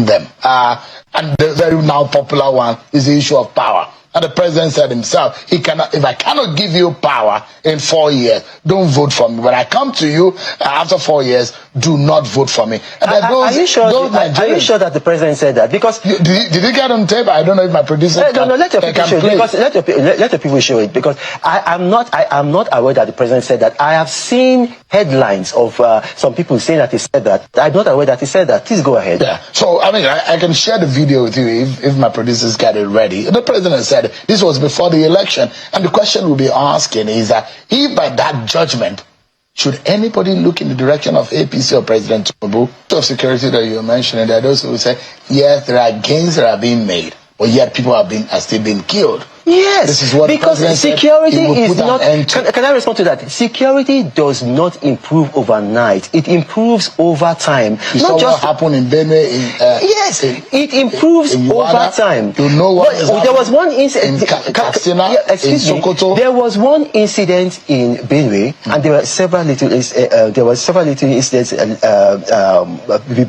among them. And the very now popular one is the issue of power. And the president said himself, he cannot, if I cannot give you power in 4 years, don't vote for me. When I come to you after 4 years, do not vote for me. And are you sure that the president said that? Because did he get on tape? I don't know if my producer let your people show it, because let the people show it, because I'm not aware that the president said that. I have seen headlines of some people saying that he said that. I'm not aware that he said that. Please go ahead. Yeah. So I mean, I can share the video with you if my producers get it ready. The president said this was before the election, and the question we'll be asking is that if by that judgment, should anybody look in the direction of APC or President Tinubu? Of security that you were mentioning, there are those who will say, yes, there are gains that are being made, but yet people are still being killed. Yes, this is what because security is not. Can I respond to that? Security does not improve overnight. It improves over time. You saw what happened in Benue. Yes, it improves over time. You know what? There was one incident in Katsina, in Sokoto. There was one incident in Benue, and there were several little incidents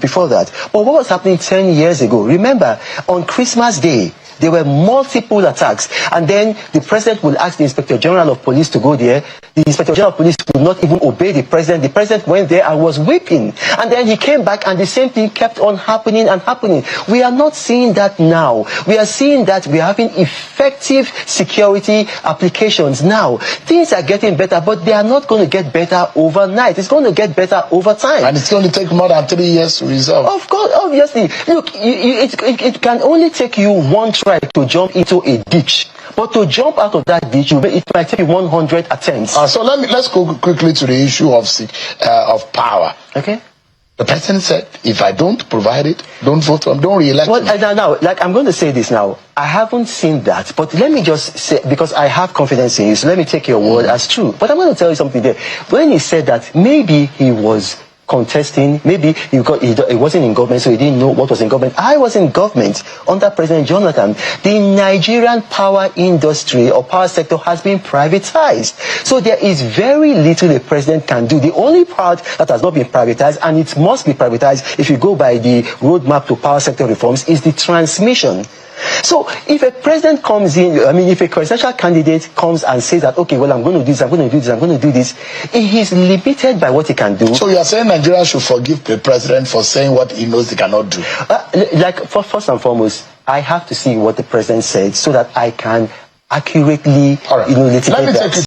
before that. But what was happening 10 years ago? Remember, on Christmas Day, there were multiple attacks, and then the president will ask the Inspector General of Police to go there. The Inspector General of Police would not even obey the president. The president went there and was weeping, and then he came back, and the same thing kept on happening and happening. We are not seeing that now. We are seeing that we are having effective security applications now. Things are getting better, but they are not going to get better overnight. It's going to get better over time, and it's going to take more than 3 years to resolve. Of course, obviously. Look, it can only take you one try to jump into a ditch, but to jump out of that ditch, it might take you 100 attempts. So let's go quickly to the issue of power. Okay. The president said, if I don't provide it, don't vote for him, don't re-elect him. Now, like, I'm going to say this now. I haven't seen that, but let me just say, because I have confidence in you, so let me take your word as true. But I'm going to tell you something there. When he said that maybe he was contesting, maybe he wasn't in government, so he didn't know what was in government. I was in government under President Jonathan. The Nigerian power industry or power sector has been privatized. So there is very little the president can do. The only part that has not been privatized, and it must be privatized if you go by the roadmap to power sector reforms, is the transmission. So if a president comes in, if a presidential candidate comes and says that, okay, well, I'm going to do this, I'm going to do this, I'm going to do this, he is limited by what he can do. So you are saying Nigeria should forgive the president for saying what he knows he cannot do? First and foremost, I have to see what the president said so that I can accurately, litigate that.